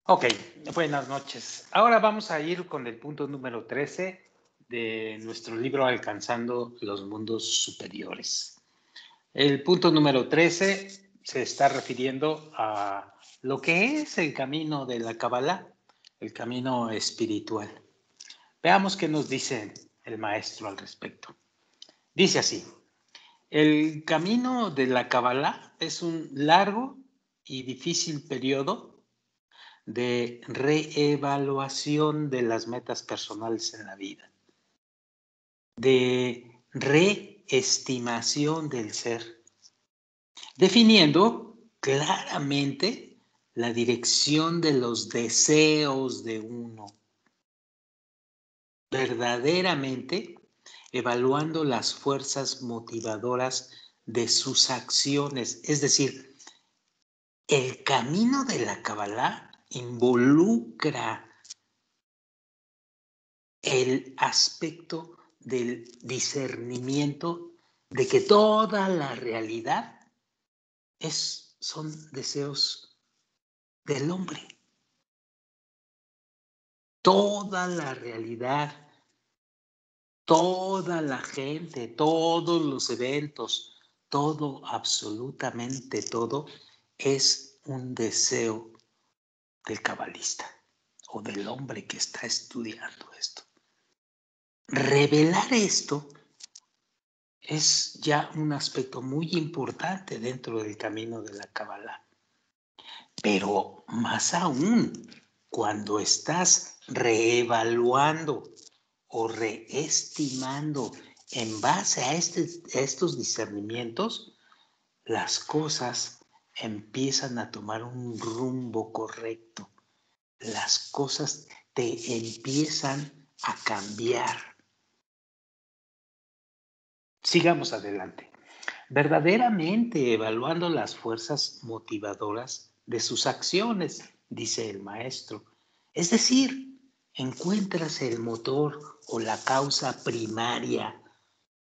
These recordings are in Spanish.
Ok, buenas noches. Ahora vamos a ir con el punto número 13 de nuestro libro Alcanzando los Mundos Superiores. El punto número 13 se está refiriendo a lo que es el camino de la Kabbalah, el camino espiritual. Veamos qué nos dice el maestro al respecto. Dice así: el camino de la Kabbalah es un largo y difícil periodo de reevaluación de las metas personales en la vida, de reestimación del ser, definiendo claramente la dirección de los deseos de uno, verdaderamente evaluando las fuerzas motivadoras de sus acciones. Es decir, el camino de la Kabbalah involucra el aspecto del discernimiento de que toda la realidad son deseos del hombre. Toda la realidad, toda la gente, todos los eventos, todo, absolutamente todo, es un deseo del cabalista o del hombre que está estudiando esto. Revelar esto es ya un aspecto muy importante dentro del camino de la Kabbalah. Pero más aún, cuando estás reevaluando o reestimando en base a estos discernimientos, las cosas empiezan a tomar un rumbo correcto. Las cosas te empiezan a cambiar. Sigamos adelante. Verdaderamente evaluando las fuerzas motivadoras de sus acciones, dice el maestro. Es decir, encuentras el motor o la causa primaria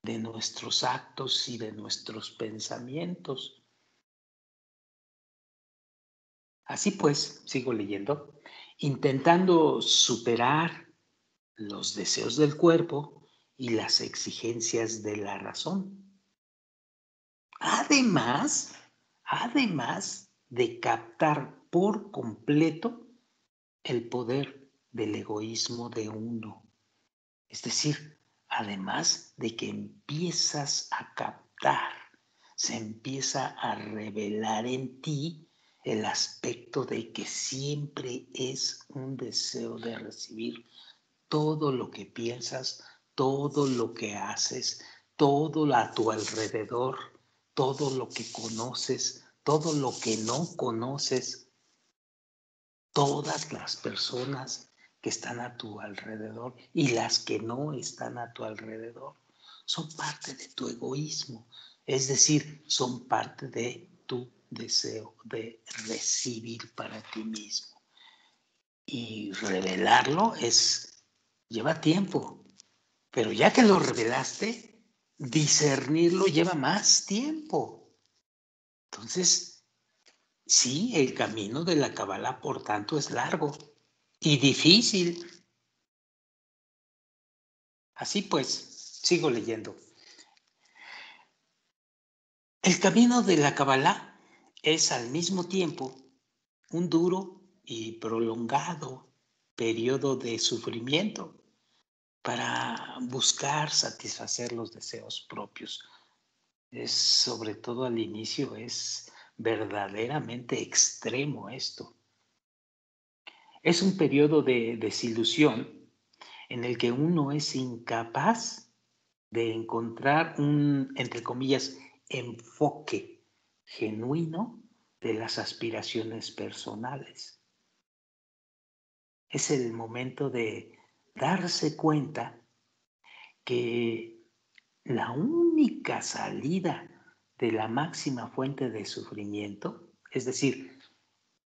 de nuestros actos y de nuestros pensamientos. Así pues, sigo leyendo, intentando superar los deseos del cuerpo y las exigencias de la razón. Además de captar por completo el poder del egoísmo de uno. Es decir, además de que empiezas a captar, se empieza a revelar en ti el aspecto de que siempre es un deseo de recibir todo lo que piensas, todo lo que haces, todo a tu alrededor, todo lo que conoces, todo lo que no conoces, todas las personas que están a tu alrededor y las que no están a tu alrededor son parte de tu egoísmo, es decir, son parte de tu deseo de recibir para ti mismo. Y revelarlo lleva tiempo, pero ya que lo revelaste, discernirlo lleva más tiempo. Entonces, sí, el camino de la Kabbalah, por tanto, es largo y difícil. Así pues, sigo leyendo. El camino de la Kabbalah es al mismo tiempo un duro y prolongado periodo de sufrimiento para buscar satisfacer los deseos propios. Sobre todo al inicio, es verdaderamente extremo esto. Es un periodo de desilusión en el que uno es incapaz de encontrar un, entre comillas, enfoque genuino de las aspiraciones personales. Es el momento de darse cuenta que la única salida de la máxima fuente de sufrimiento, es decir,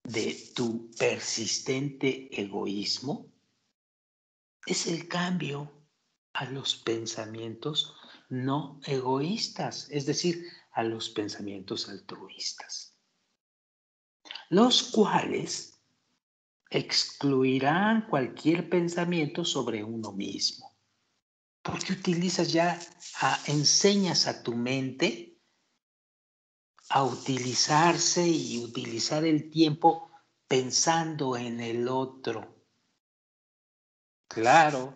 de tu persistente egoísmo, es el cambio a los pensamientos no egoístas, es decir, a los pensamientos altruistas, los cuales excluirán cualquier pensamiento sobre uno mismo. Porque enseñas a tu mente a utilizarse y utilizar el tiempo pensando en el otro. Claro,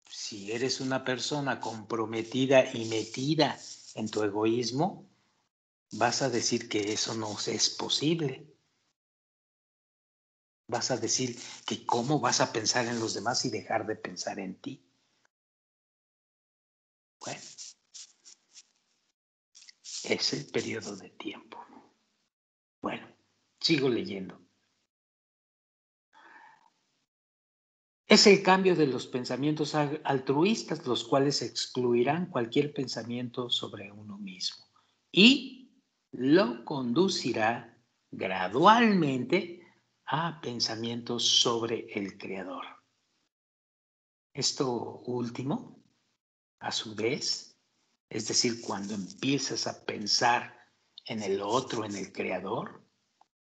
si eres una persona comprometida y metida en tu egoísmo, vas a decir que eso no es posible. Vas a decir que cómo vas a pensar en los demás y dejar de pensar en ti. Bueno, es el periodo de tiempo. Bueno, sigo leyendo. Es el cambio de los pensamientos altruistas, los cuales excluirán cualquier pensamiento sobre uno mismo y lo conducirá gradualmente a pensamientos sobre el Creador. Esto último, a su vez, es decir, cuando empiezas a pensar en el otro, en el Creador,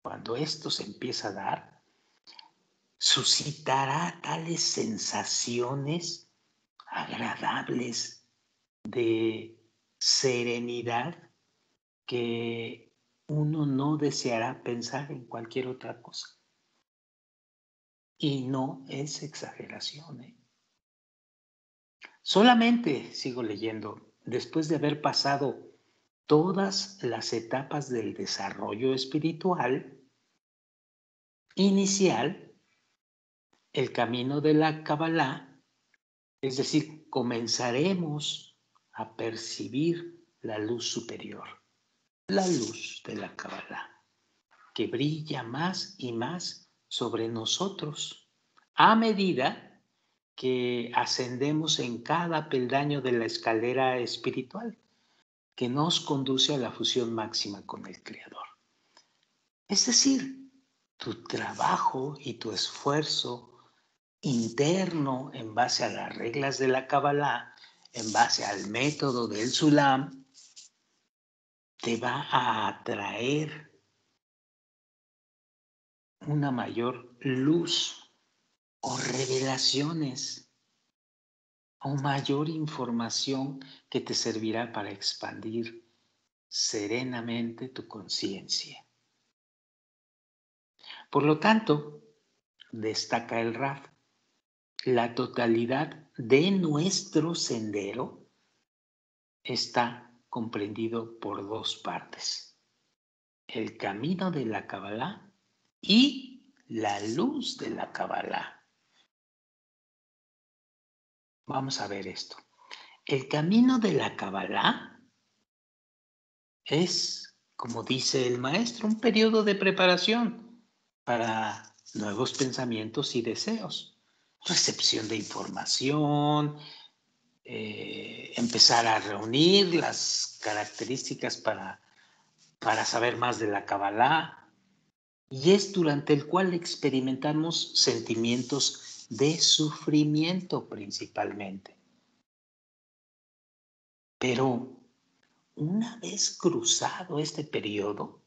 cuando esto se empieza a dar, suscitará tales sensaciones agradables de serenidad que uno no deseará pensar en cualquier otra cosa. Y no es exageración, ¿eh? Solamente, sigo leyendo, después de haber pasado todas las etapas del desarrollo espiritual inicial, el camino de la Kabbalah, es decir, comenzaremos a percibir la luz superior, la luz de la Kabbalah, que brilla más y más sobre nosotros a medida que ascendemos en cada peldaño de la escalera espiritual que nos conduce a la fusión máxima con el Creador. Es decir, tu trabajo y tu esfuerzo interno en base a las reglas de la Kabbalah, en base al método del Sulam, te va a atraer una mayor luz o revelaciones o mayor información que te servirá para expandir serenamente tu conciencia. Por lo tanto, destaca el Raf, la totalidad de nuestro sendero está comprendido por dos partes: el camino de la Kabbalah y la luz de la Kabbalah. Vamos a ver esto. El camino de la Kabbalah es, como dice el maestro, un periodo de preparación para nuevos pensamientos y deseos, recepción de información, empezar a reunir las características para saber más de la Kabbalah, y es durante el cual experimentamos sentimientos de sufrimiento principalmente. Pero una vez cruzado este periodo,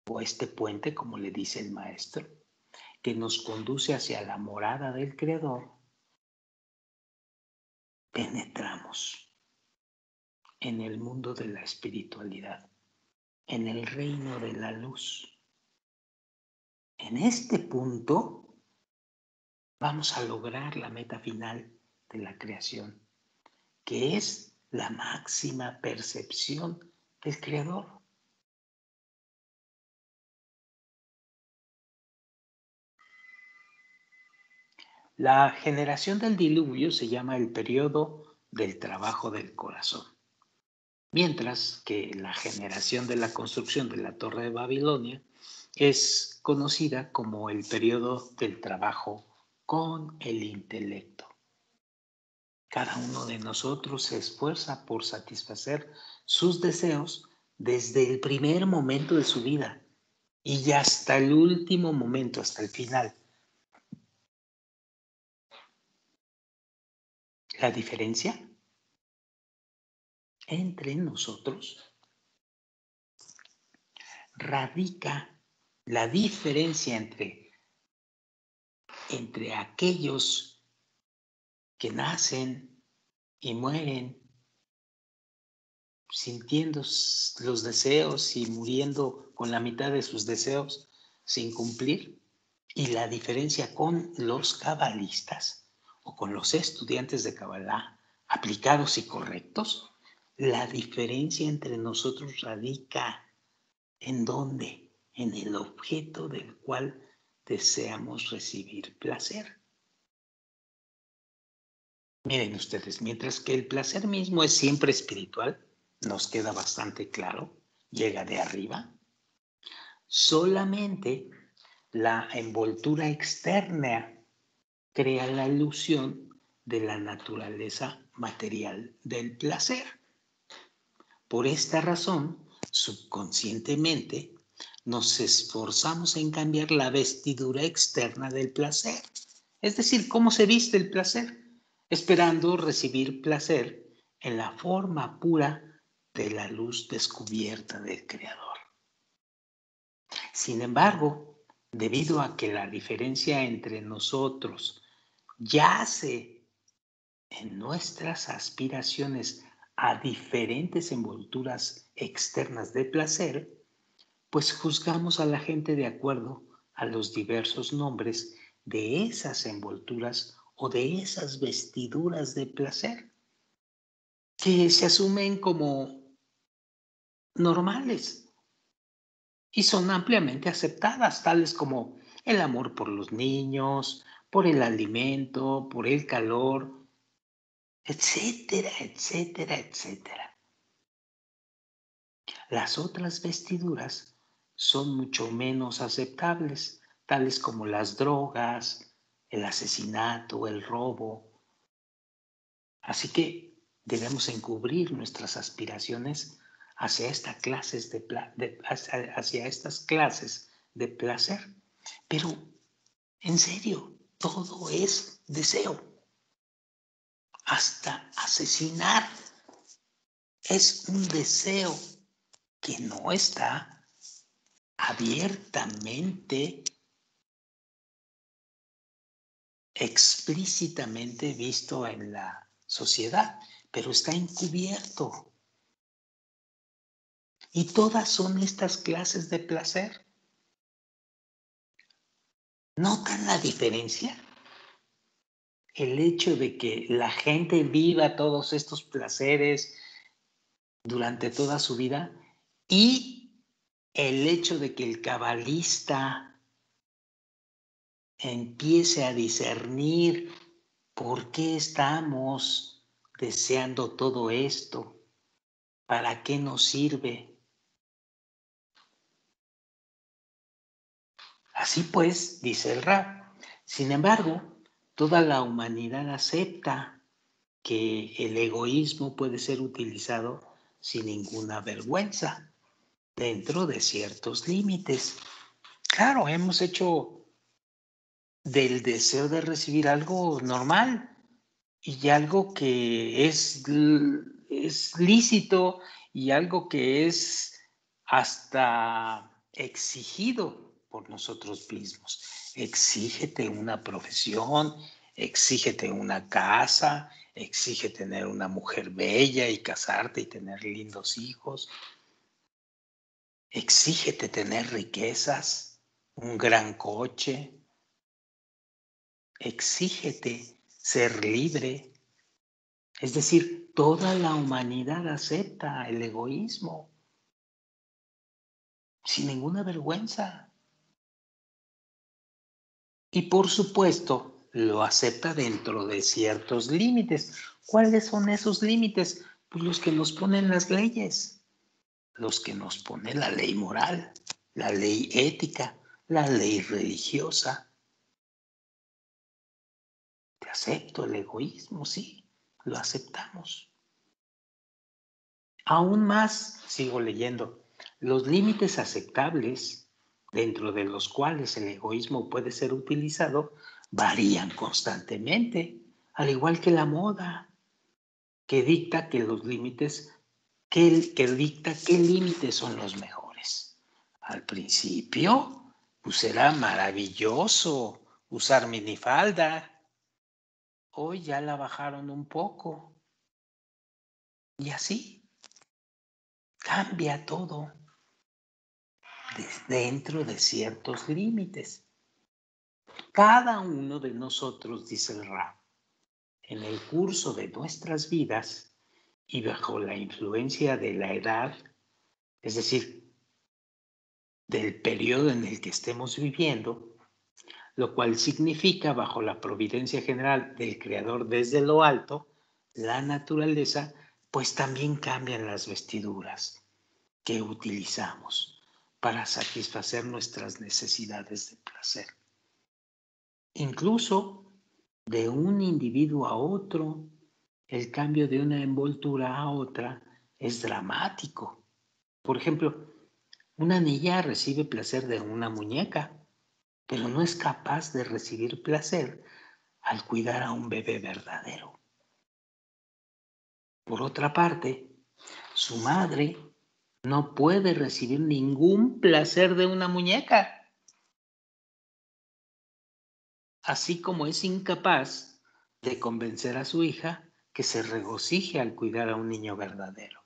o este puente, como le dice el maestro, que nos conduce hacia la morada del Creador, penetramos en el mundo de la espiritualidad, en el reino de la luz. En este punto vamos a lograr la meta final de la creación, que es la máxima percepción del Creador. La generación del diluvio se llama el periodo del trabajo del corazón, mientras que la generación de la construcción de la Torre de Babilonia es conocida como el periodo del trabajo con el intelecto. Cada uno de nosotros se esfuerza por satisfacer sus deseos desde el primer momento de su vida y hasta el último momento, hasta el final. La diferencia entre nosotros radica, la diferencia entre entre aquellos que nacen y mueren sintiendo los deseos y muriendo con la mitad de sus deseos sin cumplir, y la diferencia con los cabalistas o con los estudiantes de Kabbalah aplicados y correctos, la diferencia entre nosotros radica ¿en dónde? En el objeto del cual deseamos recibir placer. Miren ustedes, mientras que el placer mismo es siempre espiritual, nos queda bastante claro, llega de arriba, solamente la envoltura externa crea la ilusión de la naturaleza material del placer. Por esta razón, subconscientemente, nos esforzamos en cambiar la vestidura externa del placer. Es decir, cómo se viste el placer, esperando recibir placer en la forma pura de la luz descubierta del Creador. Sin embargo, debido a que la diferencia entre nosotros yace en nuestras aspiraciones a diferentes envolturas externas de placer, pues juzgamos a la gente de acuerdo a los diversos nombres de esas envolturas o de esas vestiduras de placer que se asumen como normales y son ampliamente aceptadas, tales como el amor por los niños, por el alimento, por el calor, etcétera, etcétera, etcétera. Las otras vestiduras son mucho menos aceptables, tales como las drogas, el asesinato, el robo. Así que debemos encubrir nuestras aspiraciones hacia, hacia estas clases de placer. Pero, en serio, todo es deseo. Hasta asesinar es un deseo que no está abiertamente, explícitamente visto en la sociedad, pero está encubierto. Y todas son estas clases de placer. ¿Notan la diferencia? El hecho de que la gente viva todos estos placeres durante toda su vida y el hecho de que el cabalista empiece a discernir por qué estamos deseando todo esto, para qué nos sirve. Así pues, dice el Rab, sin embargo, toda la humanidad acepta que el egoísmo puede ser utilizado sin ninguna vergüenza, dentro de ciertos límites. Claro, hemos hecho del deseo de recibir algo normal y algo que es lícito y algo que es hasta exigido por nosotros mismos. Exígete una profesión, exígete una casa, exige tener una mujer bella y casarte y tener lindos hijos. Exígete tener riquezas, un gran coche. Exígete ser libre. Es decir, toda la humanidad acepta el egoísmo sin ninguna vergüenza. Y por supuesto, lo acepta dentro de ciertos límites. ¿Cuáles son esos límites? Pues los que nos ponen las leyes, los que nos pone la ley moral, la ley ética, la ley religiosa. Te acepto el egoísmo, sí, lo aceptamos. Aún más, sigo leyendo, los límites aceptables dentro de los cuales el egoísmo puede ser utilizado varían constantemente, al igual que la moda, que dicta que los límites, que dicta qué límites son los mejores. Al principio, pues era maravilloso usar minifalda. Hoy ya la bajaron un poco. Y así cambia todo dentro de ciertos límites. Cada uno de nosotros, dice el Rab, en el curso de nuestras vidas y bajo la influencia de la edad, es decir, del periodo en el que estemos viviendo, lo cual significa, bajo la providencia general del Creador desde lo alto, la naturaleza, pues también cambian las vestiduras que utilizamos para satisfacer nuestras necesidades de placer. Incluso de un individuo a otro, el cambio de una envoltura a otra es dramático. Por ejemplo, una niña recibe placer de una muñeca, pero no es capaz de recibir placer al cuidar a un bebé verdadero. Por otra parte, su madre no puede recibir ningún placer de una muñeca, así como es incapaz de convencer a su hija que se regocije al cuidar a un niño verdadero.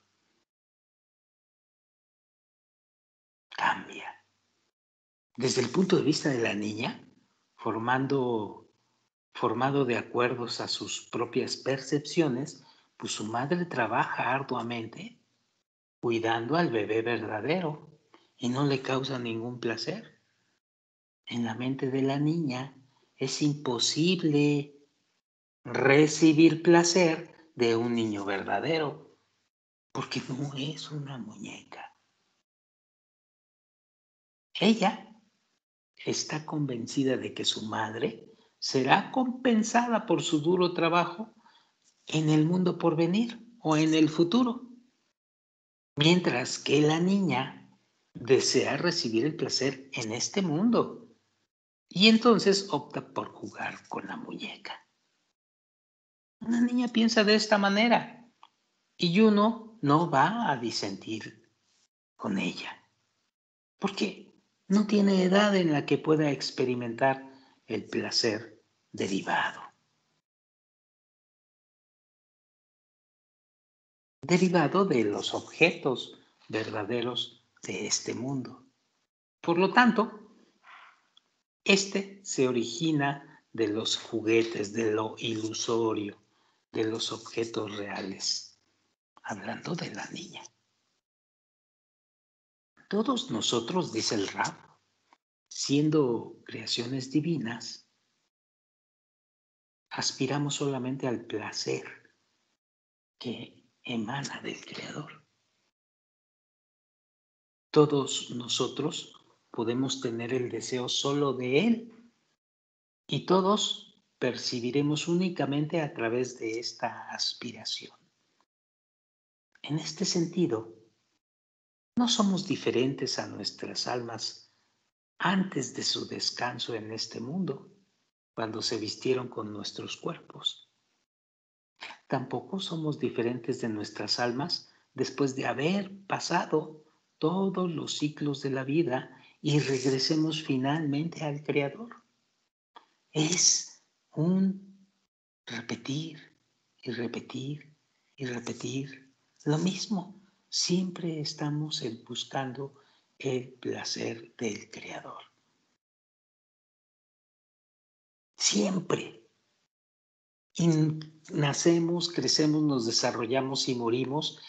Cambia. Desde el punto de vista de la niña, formado de acuerdos a sus propias percepciones, pues su madre trabaja arduamente cuidando al bebé verdadero y no le causa ningún placer. En la mente de la niña es imposible recibir placer de un niño verdadero, porque no es una muñeca. Ella está convencida de que su madre será compensada por su duro trabajo en el mundo por venir o en el futuro, mientras que la niña desea recibir el placer en este mundo y entonces opta por jugar con la muñeca. Una niña piensa de esta manera y uno no va a disentir con ella, porque no tiene edad en la que pueda experimentar el placer derivado de los objetos verdaderos de este mundo. Por lo tanto, este se origina de los juguetes, de lo ilusorio, de los objetos reales, hablando de la niña. Todos nosotros, dice el Rab, siendo creaciones divinas, aspiramos solamente al placer que emana del Creador. Todos nosotros podemos tener el deseo solo de Él y todos percibiremos únicamente a través de esta aspiración. En este sentido, no somos diferentes a nuestras almas antes de su descanso en este mundo, cuando se vistieron con nuestros cuerpos. Tampoco somos diferentes de nuestras almas después de haber pasado todos los ciclos de la vida y regresemos finalmente al Creador. Es un repetir y repetir y repetir lo mismo. Siempre estamos buscando el placer del Creador. Siempre. Y nacemos, crecemos, nos desarrollamos y morimos.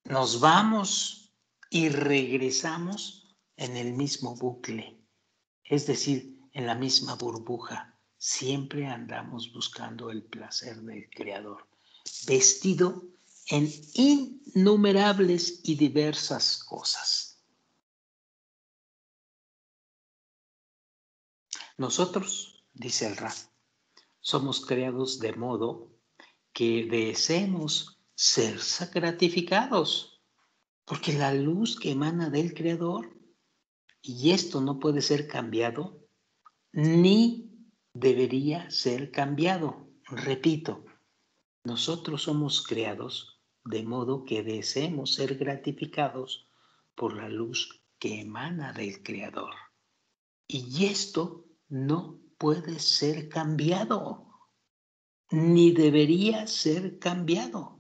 Nos vamos y regresamos en el mismo bucle, es decir, en la misma burbuja. Siempre andamos buscando el placer del Creador, vestido en innumerables y diversas cosas. Nosotros, dice el Rab, somos creados de modo que deseemos ser gratificados, porque la luz que emana del Creador, y esto no puede ser cambiado, ni debería ser cambiado. Repito, nosotros somos creados de modo que deseemos ser gratificados por la luz que emana del Creador. Y esto no puede ser cambiado, ni debería ser cambiado.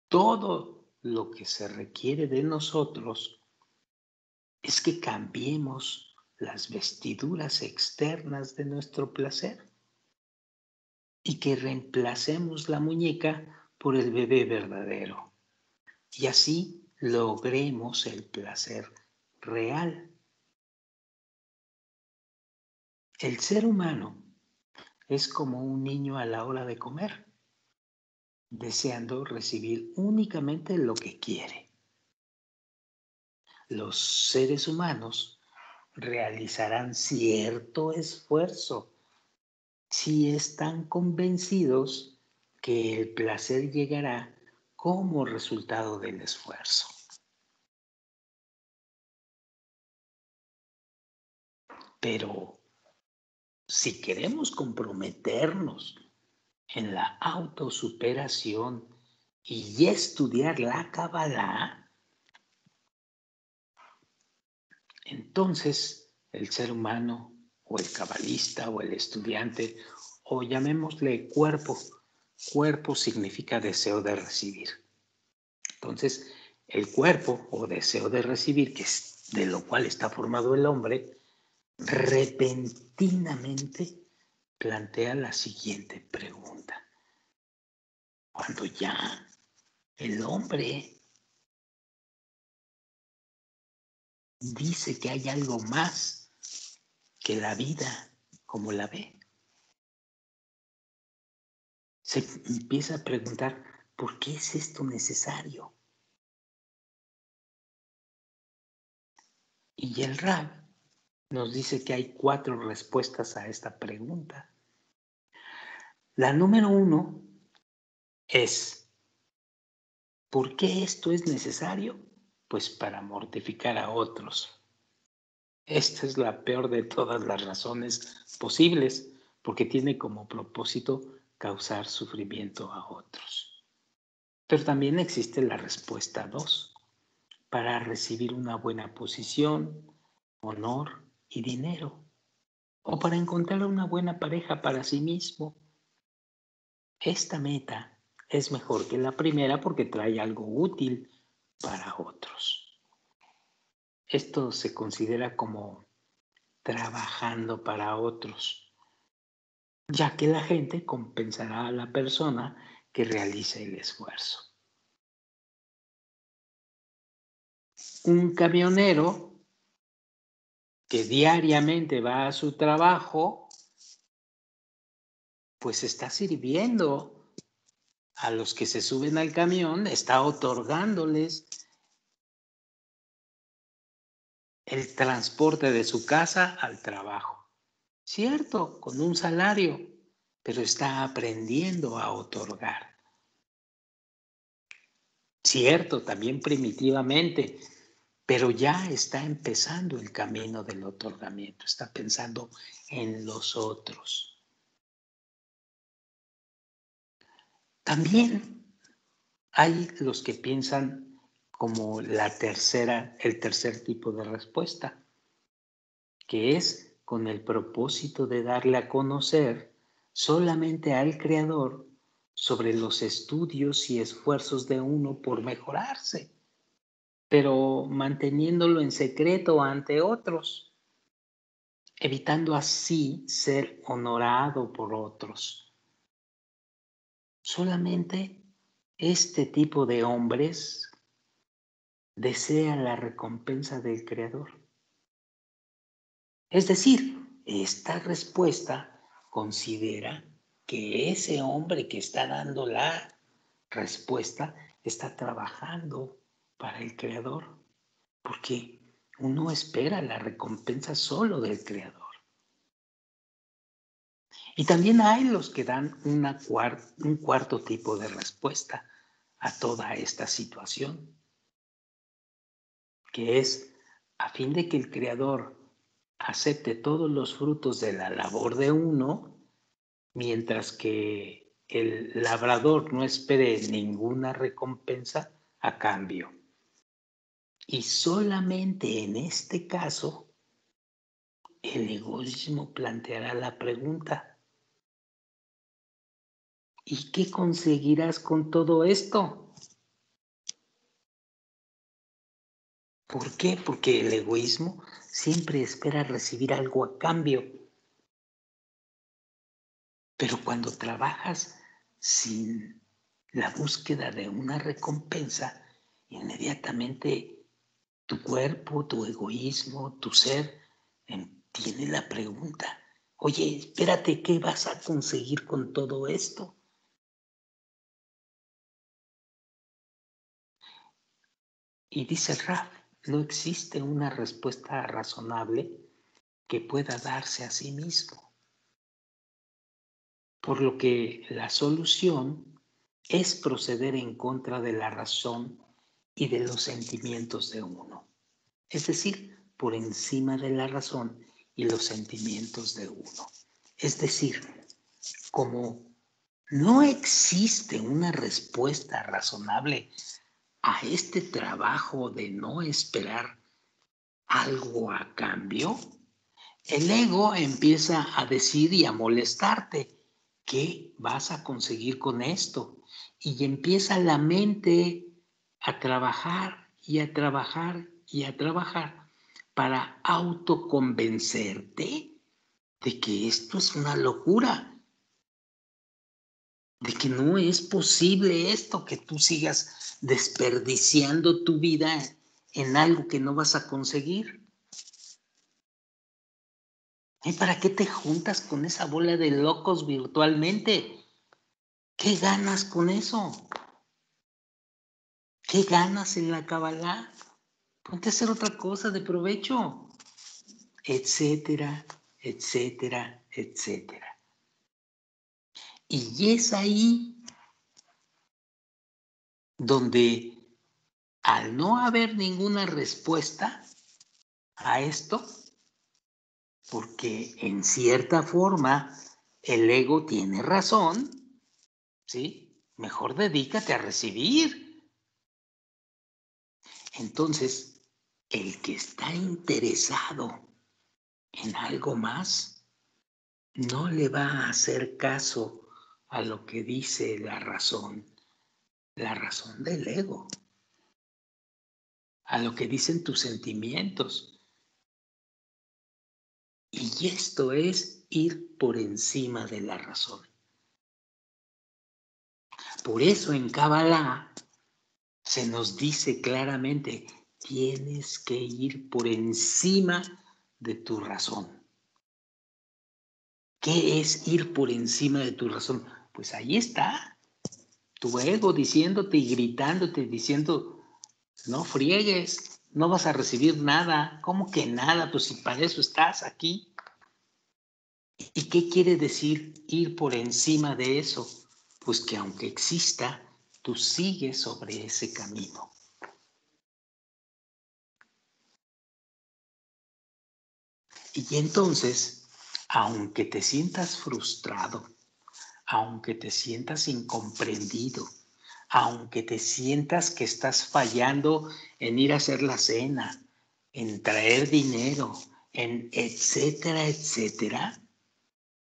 Todo lo que se requiere de nosotros es que cambiemos las vestiduras externas de nuestro placer y que reemplacemos la muñeca por el bebé verdadero. Y así logremos el placer real. El ser humano es como un niño a la hora de comer, deseando recibir únicamente lo que quiere. Los seres humanos realizarán cierto esfuerzo si están convencidos que el placer llegará como resultado del esfuerzo. Pero si queremos comprometernos en la autosuperación y estudiar la Kabbalah, entonces el ser humano o el cabalista o el estudiante, o llamémosle cuerpo, cuerpo significa deseo de recibir. Entonces, el cuerpo o deseo de recibir, que es de lo cual está formado el hombre, repentinamente plantea la siguiente pregunta. Cuando ya el hombre dice que hay algo más que la vida como la ve, se empieza a preguntar, ¿por qué es esto necesario? Y el Rab nos dice que hay 4 respuestas a esta pregunta. La número 1 es, ¿por qué esto es necesario? Pues para mortificar a otros. Esta es la peor de todas las razones posibles, porque tiene como propósito causar sufrimiento a otros. Pero también existe la respuesta 2, para recibir una buena posición, honor y dinero, o para encontrar una buena pareja para sí mismo. Esta meta es mejor que la primera porque trae algo útil para otros. Esto se considera como trabajando para otros, ya que la gente compensará a la persona que realice el esfuerzo. Un camionero que diariamente va a su trabajo, pues está sirviendo a los que se suben al camión, está otorgándoles el transporte de su casa al trabajo. Cierto, con un salario, pero está aprendiendo a otorgar. Cierto, también primitivamente, pero ya está empezando el camino del otorgamiento, está pensando en los otros. También hay los que piensan como el tercer tipo de respuesta, que es con el propósito de darle a conocer solamente al Creador sobre los estudios y esfuerzos de uno por mejorarse, pero manteniéndolo en secreto ante otros, evitando así ser honorado por otros. Solamente este tipo de hombres desea la recompensa del Creador. Es decir, esta respuesta considera que ese hombre que está dando la respuesta está trabajando para el Creador, porque uno espera la recompensa solo del Creador. Y también hay los que dan un cuarto tipo de respuesta a toda esta situación, que es a fin de que el Creador acepte todos los frutos de la labor de uno, mientras que el labrador no espere ninguna recompensa a cambio. Y solamente en este caso, el egoísmo planteará la pregunta: ¿y qué conseguirás con todo esto? ¿Por qué? Porque el egoísmo siempre espera recibir algo a cambio. Pero cuando trabajas sin la búsqueda de una recompensa, inmediatamente tu cuerpo, tu egoísmo, tu ser tiene la pregunta: oye, espérate, ¿qué vas a conseguir con todo esto? Y dice Raf, no existe una respuesta razonable que pueda darse a sí mismo, por lo que la solución es proceder en contra de la razón y de los sentimientos de uno, es decir, por encima de la razón y los sentimientos de uno. Es decir, como no existe una respuesta razonable a este trabajo de no esperar algo a cambio, el ego empieza a decir y a molestarte. ¿Qué vas a conseguir con esto? Y empieza la mente a trabajar y a trabajar y a trabajar para autoconvencerte de que esto es una locura, de que no es posible esto, que tú sigas desperdiciando tu vida en algo que no vas a conseguir. ¿Y para qué te juntas con esa bola de locos virtualmente? ¿Qué ganas con eso? ¿Qué ganas en la Kabbalah? Ponte a hacer otra cosa de provecho, etcétera, etcétera, etcétera. Y es ahí donde, al no haber ninguna respuesta a esto, porque en cierta forma el ego tiene razón, ¿sí? Mejor dedícate a recibir. Entonces, el que está interesado en algo más no le va a hacer caso a lo que dice la razón del ego, a lo que dicen tus sentimientos. Y esto es ir por encima de la razón. Por eso en Kabbalah se nos dice claramente: tienes que ir por encima de tu razón. ¿Qué es ir por encima de tu razón? Pues ahí está, tu ego diciéndote y gritándote, diciendo: no friegues, no vas a recibir nada. ¿Cómo que nada? Pues si para eso estás aquí. ¿Y qué quiere decir ir por encima de eso? Pues que aunque exista, tú sigues sobre ese camino. Y entonces, aunque te sientas frustrado, aunque te sientas incomprendido, aunque te sientas que estás fallando en ir a hacer la cena, en traer dinero, en etcétera, etcétera,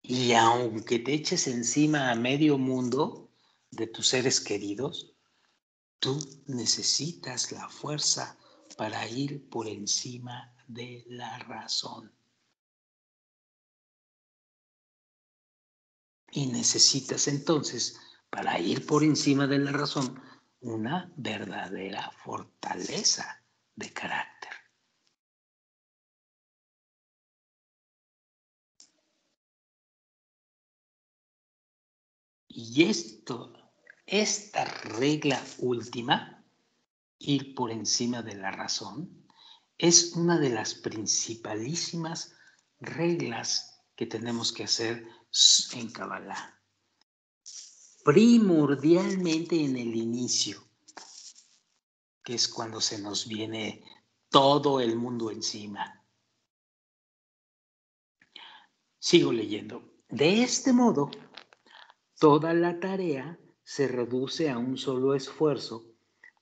y aunque te eches encima a medio mundo de tus seres queridos, tú necesitas la fuerza para ir por encima de la razón. Y necesitas entonces, para ir por encima de la razón, una verdadera fortaleza de carácter. Y esta regla última, ir por encima de la razón, es una de las principalísimas reglas que tenemos que hacer en Kabbalah. Primordialmente en el inicio, que es cuando se nos viene todo el mundo encima. Sigo leyendo. De este modo, toda la tarea se reduce a un solo esfuerzo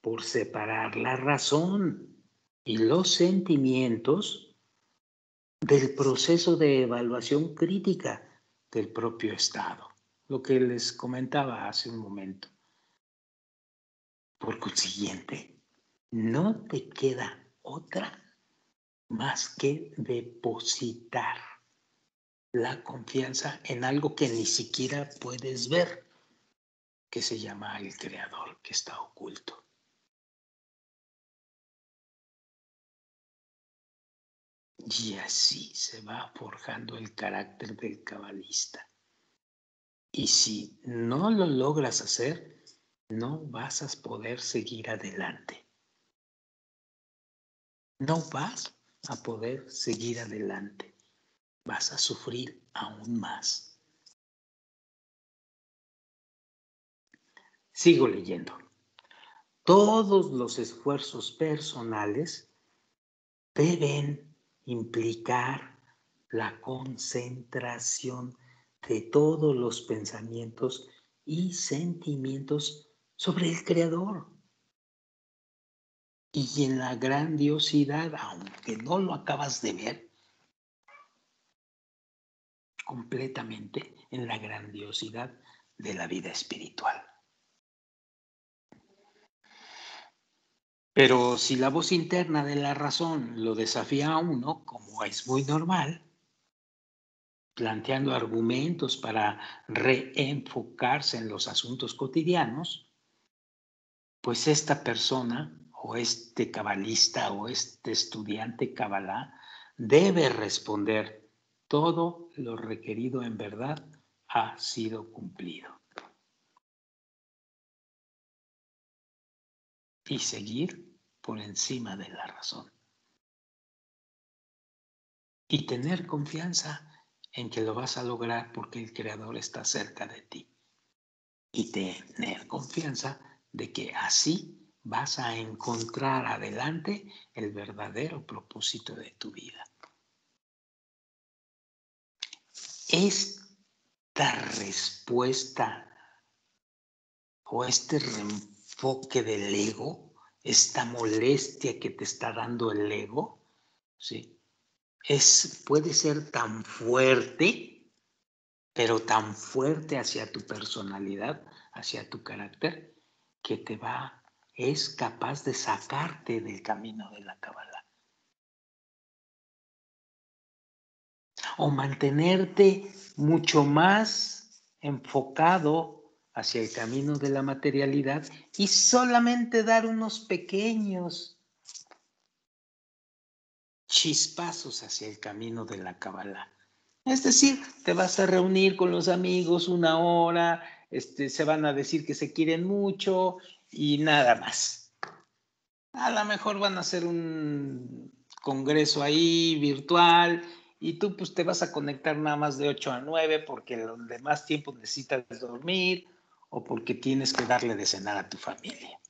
por separar la razón y los sentimientos del proceso de evaluación crítica del propio estado, lo que les comentaba hace un momento. Por consiguiente, no te queda otra más que depositar la confianza en algo que ni siquiera puedes ver, que se llama el Creador, que está oculto. Y así se va forjando el carácter del cabalista. Y si no lo logras hacer, no vas a poder seguir adelante. No vas a poder seguir adelante. Vas a sufrir aún más. Sigo leyendo. Todos los esfuerzos personales deben implicar la concentración de todos los pensamientos y sentimientos sobre el Creador. Y en la grandiosidad, aunque no lo acabas de ver completamente, en la grandiosidad de la vida espiritual. Pero si la voz interna de la razón lo desafía a uno, como es muy normal, planteando argumentos para reenfocarse en los asuntos cotidianos, pues esta persona o este cabalista o este estudiante cabalá debe responder: todo lo requerido en verdad ha sido cumplido. Y seguir por encima de la razón. Y tener confianza en que lo vas a lograr porque el Creador está cerca de ti. Y tener confianza de que así vas a encontrar adelante el verdadero propósito de tu vida. Esta respuesta o este reenfoque del ego, esta molestia que te está dando el ego, ¿sí? Puede ser tan fuerte, pero tan fuerte hacia tu personalidad, hacia tu carácter, que es capaz de sacarte del camino de la Cábala. O mantenerte mucho más enfocado hacia el camino de la materialidad y solamente dar unos pequeños chispazos hacia el camino de la Cábala. Es decir, te vas a reunir con los amigos 1 hora, se van a decir que se quieren mucho y nada más. A lo mejor van a hacer un congreso ahí virtual y tú pues te vas a conectar nada más de 8 a 9 porque el demás tiempo necesitas dormir o porque tienes que darle de cenar a tu familia.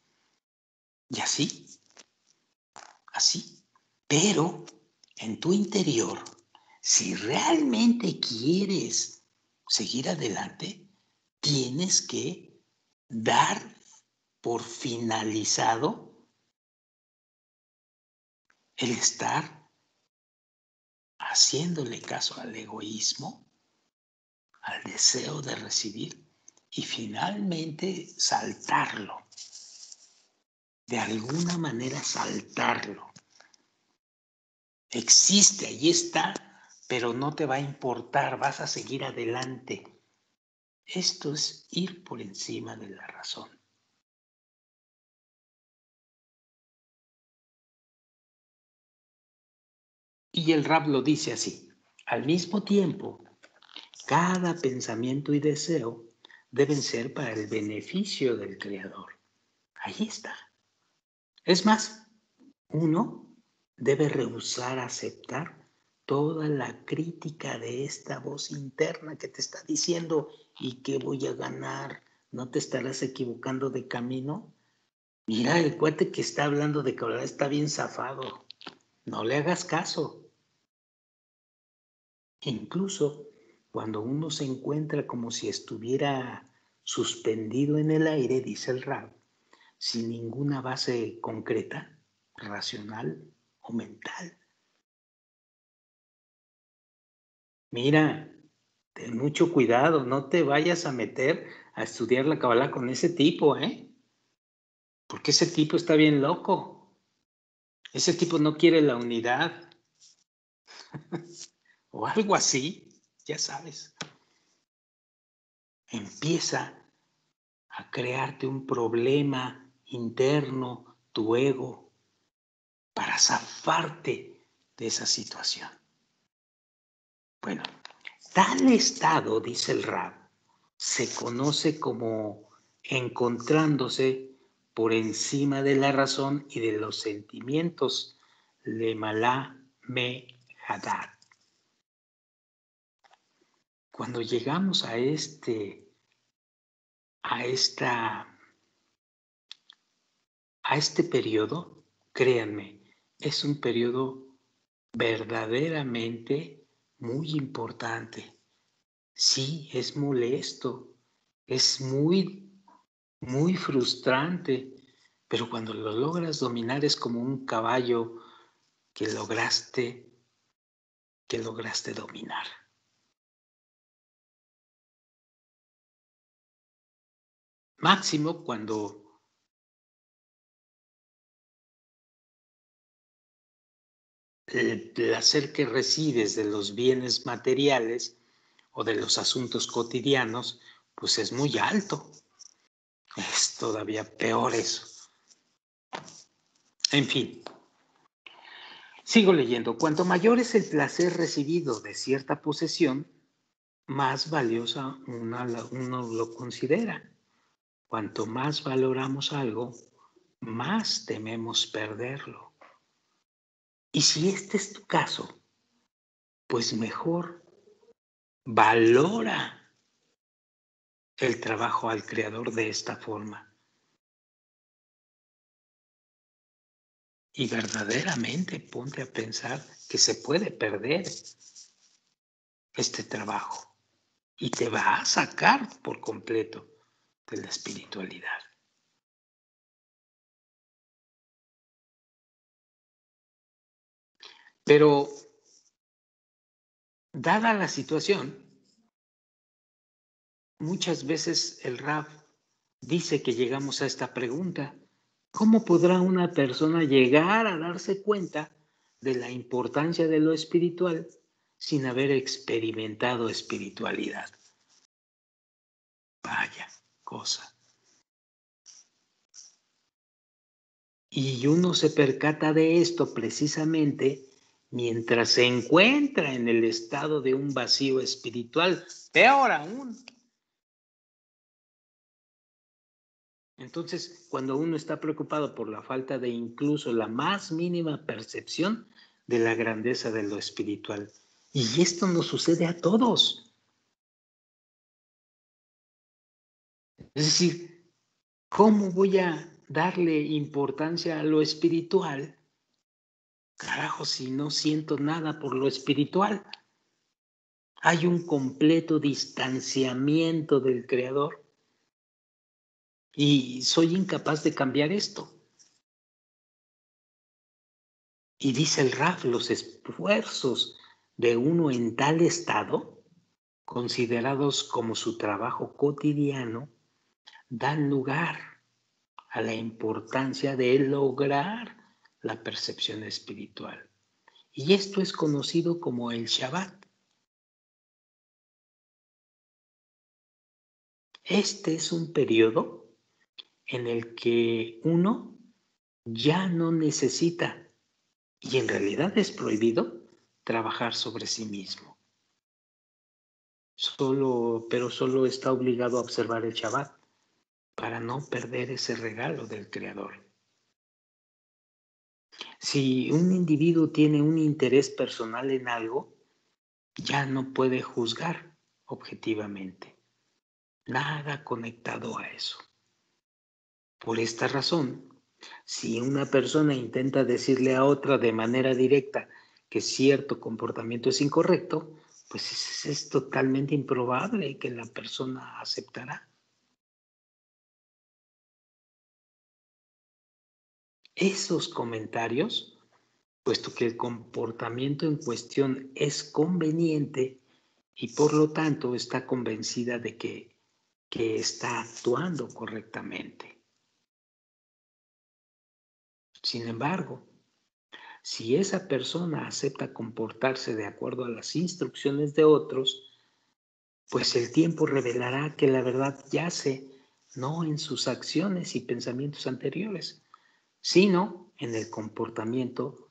Y así. Pero en tu interior, si realmente quieres seguir adelante, tienes que dar por finalizado el estar haciéndole caso al egoísmo, al deseo de recibir y finalmente saltarlo. De alguna manera saltarlo. Existe, ahí está, pero no te va a importar, vas a seguir adelante. Esto es ir por encima de la razón. Y el Rab lo dice así: al mismo tiempo, cada pensamiento y deseo deben ser para el beneficio del Creador. Ahí está. Es más, uno debe rehusar aceptar toda la crítica de esta voz interna que te está diciendo: ¿y qué voy a ganar? ¿No te estarás equivocando de camino? Mira, el cuate que está hablando de que está bien zafado. No le hagas caso. Incluso cuando uno se encuentra como si estuviera suspendido en el aire, dice el Rab, sin ninguna base concreta, racional, o mental. Mira, ten mucho cuidado, no te vayas a meter a estudiar la Kabbalah con ese tipo, ¿eh? Porque ese tipo está bien loco. Ese tipo no quiere la unidad o algo así, ya sabes. Empieza a crearte un problema interno, tu ego, para zafarte de esa situación. Bueno, tal estado, dice el Rab, se conoce como encontrándose por encima de la razón y de los sentimientos, Lemalá me hadad. Cuando llegamos a este periodo, créanme, es un periodo verdaderamente muy importante. Sí, es molesto, es muy, muy frustrante, pero cuando lo logras dominar es como un caballo que lograste dominar. Máximo cuando el placer que recibes de los bienes materiales o de los asuntos cotidianos, pues es muy alto. Es todavía peor eso. En fin, sigo leyendo. Cuanto mayor es el placer recibido de cierta posesión, más valiosa uno lo considera. Cuanto más valoramos algo, más tememos perderlo. Y si este es tu caso, pues mejor valora el trabajo al creador de esta forma. Y verdaderamente ponte a pensar que se puede perder este trabajo y te va a sacar por completo de la espiritualidad. Pero, dada la situación, muchas veces el Rab dice que llegamos a esta pregunta: ¿cómo podrá una persona llegar a darse cuenta de la importancia de lo espiritual sin haber experimentado espiritualidad? Vaya cosa. Y uno se percata de esto precisamente mientras se encuentra en el estado de un vacío espiritual, peor aún. Entonces, cuando uno está preocupado por la falta de incluso la más mínima percepción de la grandeza de lo espiritual, y esto nos sucede a todos. Es decir, ¿cómo voy a darle importancia a lo espiritual? Carajo, si no siento nada por lo espiritual. Hay un completo distanciamiento del Creador y soy incapaz de cambiar esto. Y dice el Raf, los esfuerzos de uno en tal estado, considerados como su trabajo cotidiano, dan lugar a la importancia de lograr la percepción espiritual. Y esto es conocido como el Shabbat. Este es un periodo en el que uno ya no necesita, y en realidad es prohibido, trabajar sobre sí mismo. Pero solo está obligado a observar el Shabbat para no perder ese regalo del Creador. Si un individuo tiene un interés personal en algo, ya no puede juzgar objetivamente. Nada conectado a eso. Por esta razón, si una persona intenta decirle a otra de manera directa que cierto comportamiento es incorrecto, pues es totalmente improbable que la persona aceptará. Esos comentarios puesto que el comportamiento en cuestión es conveniente y por lo tanto está convencida de que está actuando correctamente. Sin embargo, si esa persona acepta comportarse de acuerdo a las instrucciones de otros, pues el tiempo revelará que la verdad yace no en sus acciones y pensamientos anteriores, sino en el comportamiento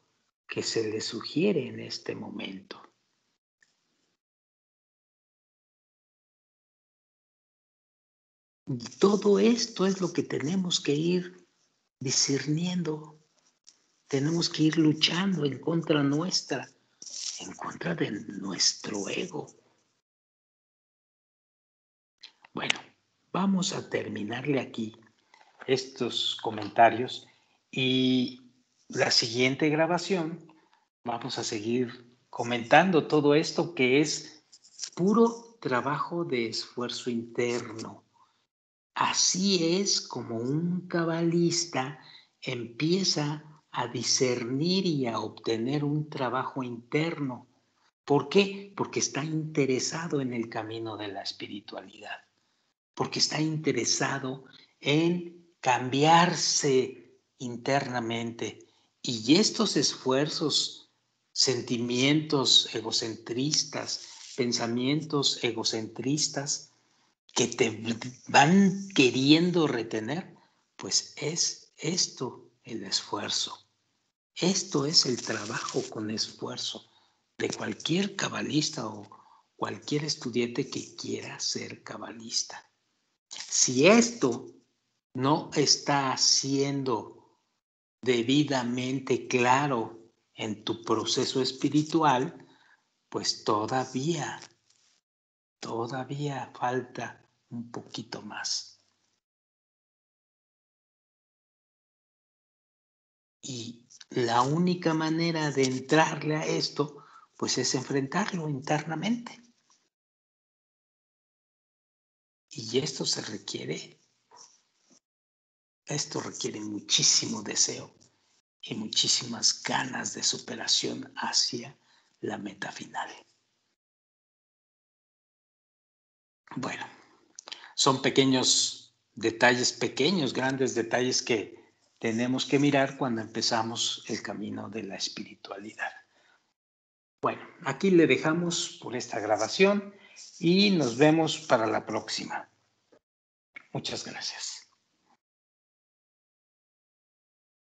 que se le sugiere en este momento. Y todo esto es lo que tenemos que ir discerniendo. Tenemos que ir luchando en contra nuestra, en contra de nuestro ego. Bueno, vamos a terminarle aquí estos comentarios y la siguiente grabación vamos a seguir comentando todo esto que es puro trabajo de esfuerzo interno. Así es como un cabalista empieza a discernir y a obtener un trabajo interno. ¿Por qué? Porque está interesado en el camino de la espiritualidad, porque está interesado en cambiarse internamente. Y estos esfuerzos, sentimientos egocentristas, pensamientos egocentristas, que te van queriendo retener, pues es esto el esfuerzo. Esto es el trabajo con esfuerzo de cualquier cabalista o cualquier estudiante que quiera ser cabalista. Si esto no está siendo debidamente claro en tu proceso espiritual, pues todavía falta un poquito más. Y la única manera de entrarle a esto, pues es enfrentarlo internamente. Y esto requiere muchísimo deseo y muchísimas ganas de superación hacia la meta final. Bueno, son grandes detalles que tenemos que mirar cuando empezamos el camino de la espiritualidad. Bueno, aquí le dejamos por esta grabación y nos vemos para la próxima. Muchas gracias.